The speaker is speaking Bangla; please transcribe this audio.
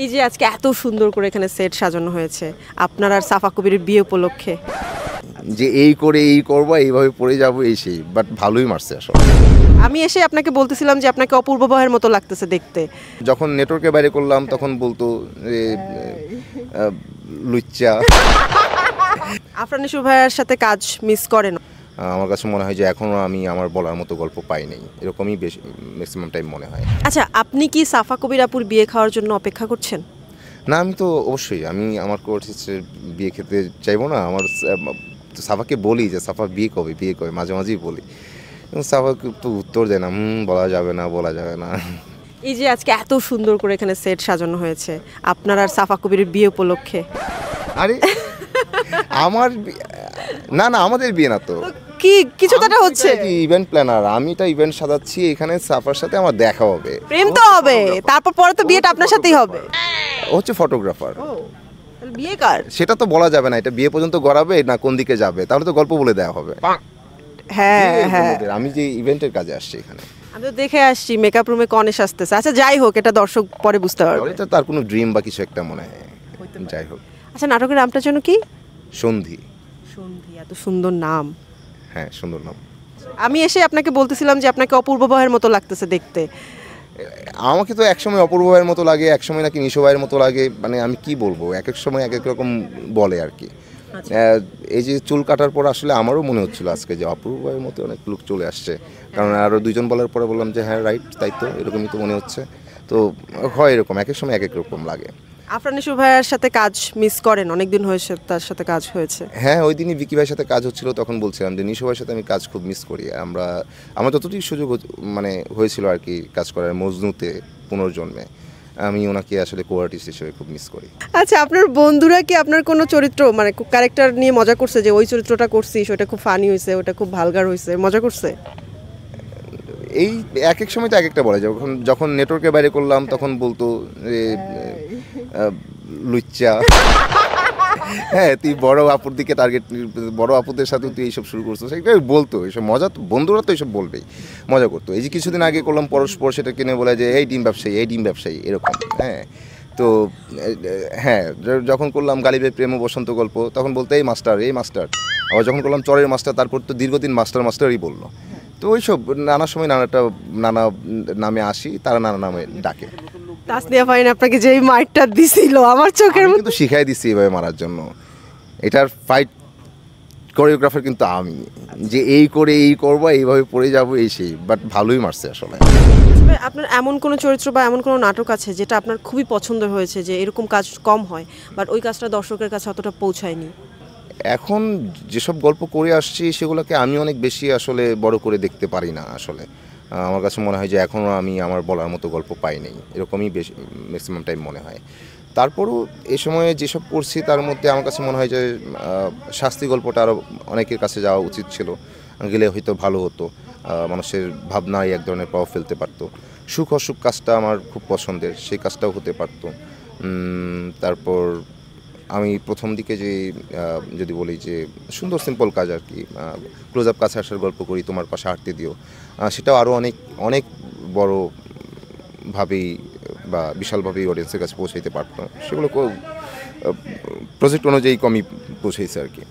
এই যে আজকে এত সুন্দর করে এখানে সেট সাজানো হয়েছে আপনার আর সাফা কবিরের বিয়ে উপলক্ষে, যে এই করে এই করবো এইভাবে পড়ে যাবো এই সেই, বাট ভালোই মারছে আসলে। আমি এসে আপনাকে বলতেছিলাম যে আপনাকে অপূর্ব বহের মতো লাগতেছে দেখতে। যখন নেটওয়ার্কের বাইরে করলাম তখন বলতো যে লুচ্চা। আফরান নিশু ভাইয়ের সাথে কাজ মিস করেন? আমার কাছে মনে হয় যে এখনও আমি আমার বলার মতো গল্প পাই নাই, এরকমই বেশি ম্যাক্সিমাম টাইম মনে হয়। আচ্ছা, আপনি কি সাফা কবির আপুর বিয়ে খাওয়ার জন্য অপেক্ষা করছেন? না, আমি তো অবশ্যই আমি আমার কোর্সের বিয়ে খেতে চাইবো না। আমার সাফাকে বলি যে সাফা বিয়ে কবে বিয়ে কবে, মাঝে মাঝেই বলি, এবং সাফা তো উত্তর দেয় না, বলা যাবে না বলা যাবে না। এই যে আজকে এত সুন্দর করে এখানে সেট সাজানো হয়েছে আপনার আর সাফা কবিরের বিয়ে উপলক্ষে। আরে আমার না না, আমাদের বিয়ে না তো, কি কিছু তো একটা হচ্ছে। ইভেন্ট প্ল্যানার, আমি এটা ইভেন্ট সাজাচ্ছি, এখানে সাফার সাথে আমার দেখা হবে, প্রেম তো হবে, তারপর পরে তো বিয়েটা আপনার সাথেই হবে। ও হচ্ছে ফটোগ্রাফার। বিয়ে কার সেটা তো বলা যাবে না, এটা বিয়ে পর্যন্ত গড়াবে না কোন দিকে যাবে, তাহলে তো গল্প বলে দেওয়া হবে। হ্যাঁ হ্যাঁ, আমি যে ইভেন্টের কাজে আসছি এখানে, আমি তো দেখে আসছি মেকআপ রুমে কনে সাজতেছে। আচ্ছা যাই হোক, এটা দর্শক পরে বুঝতে পারবে। এটা তার কোনো ড্রিম বা কিছু একটা মনে হয়, যাই হোক। আচ্ছা, নাটকের নামটার জন্য কি? সন্ধি। সন্ধি, এত সুন্দর নাম। হ্যাঁ, সুন্দর নাম। আমি এসে আপনাকে বলতেছিলাম যে আপনাকে অপূর্ব বহের মতো লাগতেছে দেখতে। আমাকে তো একসময় অপূর্ব ভাইয়ের মতো লাগে, একসময় নাকি নিশো ভাইয়ের মতো লাগে, মানে আমি কি বলবো, এক এক সময় এক এক রকম বলে আর কি। এই যে চুল কাটার পর আসলে আমারও মনে হচ্ছিল আজকে যে অপূর্ব ভাইয়ের মতো অনেক লুক চলে আসছে, কারণ আরও দুইজন বলার পরে বললাম যে হ্যাঁ রাইট, তাই তো এরকমই তো মনে হচ্ছে। তো হয় এরকম, এক এক সময় এক এক রকম লাগে। আফরান নিশু ভাইয়ের সাথে কাজ মিস করেন? অনেকদিন হয়েছে তার সাথে কাজ হয়েছে। হ্যাঁ, ওই দিনই বিকি ভাইয়ের সাথে কাজ হচ্ছিল, তখন বলছিলাম যে নিশো ভাইয়ের সাথে আমি কাজ খুব মিস করি। আমার যতটুকু সুযোগ মানে হয়েছিল আর কি কাজ করার, মজনুতে পুনর্জন্মে, আমি ওনাকে আসলে কো আর্টিস্ট হিসেবে খুব মিস করি। আচ্ছা, আপনার বন্ধুরা কি আপনার কোনো চরিত্র মানে ক্যারেক্টার নিয়ে মজা করছে যে ওই চরিত্রটা করছিস ওটা খুব ফানি হয়েছে, ওটা খুব ভালগার হয়েছে, মজা করছে? এই এক এক সময় তো এক একটা বলে, যখন নেটওয়ার্কের বাইরে করলাম তখন বলতো যে লুচ্চা। হ্যাঁ, তুই বড় আপুর দিকে টার্গেট, বড় আপুদের সাথে তুই এইসব শুরু করছো, সেটা বলতো। এইসব মজা তো, বন্ধুরা তো এইসব বলবেই, মজা করতো। এই যে কিছুদিন আগে করলাম পরস্পর, সেটা কিনে বলে যে এই ডিম ব্যবসায়ী, এই ডিম ব্যবসায়ী, এরকম। হ্যাঁ, তো হ্যাঁ, যখন করলাম গালিবের প্রেম ও বসন্ত গল্প, তখন বলতো এই মাস্টার, এই মাস্টার। আবার যখন করলাম চরের মাস্টার, তারপর তো দীর্ঘদিন মাস্টার মাস্টারই বললো। তো ওইসব নানা সময় নানা নামে আসি, তারা নানা নামে ডাকে। তাসনিয়া ফারিন আপনাকে যেই মাইটটা দিছিল আমার চোখের মধ্যে, কিন্তু শিখাই দিচ্ছি এভাবে মারার জন্য। এটার ফাইট কোরিওগ্রাফার কিন্তু আমি, যে এই করে এই করবো এইভাবে পড়ে যাবো এই সেই, বাট ভালোই মারছে আসলে। আপনার এমন কোনো চরিত্র বা এমন কোনো নাটক আছে যেটা আপনার খুবই পছন্দ হয়েছে, যে এরকম কাজ কম হয় বাট ওই কাজটা দর্শকের কাছে অতটা পৌঁছায়নি? এখন যেসব গল্প করে আসছি সেগুলোকে আমি অনেক বেশি আসলে বড় করে দেখতে পারি না আসলে। আমার কাছে মনে হয় যে এখনও আমি আমার বলার মতো গল্প পাই নাই, এরকমই বেশি ম্যাক্সিমাম টাইম মনে হয়। তারপরও এ সময়ে যেসব করছি তার মধ্যে আমার কাছে মনে হয় যে শাস্তি গল্পটা আরও অনেকের কাছে যাওয়া উচিত ছিল, গেলে হয়তো ভালো হতো, মানুষের ভাবনায় এক ধরনের প্রভাব ফেলতে পারতো। সুখ অসুখ কাজটা আমার খুব পছন্দের, সেই কাজটাও হতে পারতো। তারপর আমি প্রথম দিকে যে যদি বলি যে সুন্দর সিম্পল কাজ আর কি, ক্লোজ আপ কাছে আসার গল্প করি, তোমার পাশে হাঁটতে দিও, সেটাও আরও অনেক অনেক বড়োভাবেই বা বিশালভাবেই অডিয়েন্সের কাছে পৌঁছাইতে পারতো। সেগুলো প্রজেক্ট অনুযায়ী কমই পৌঁছাইছে আর কি।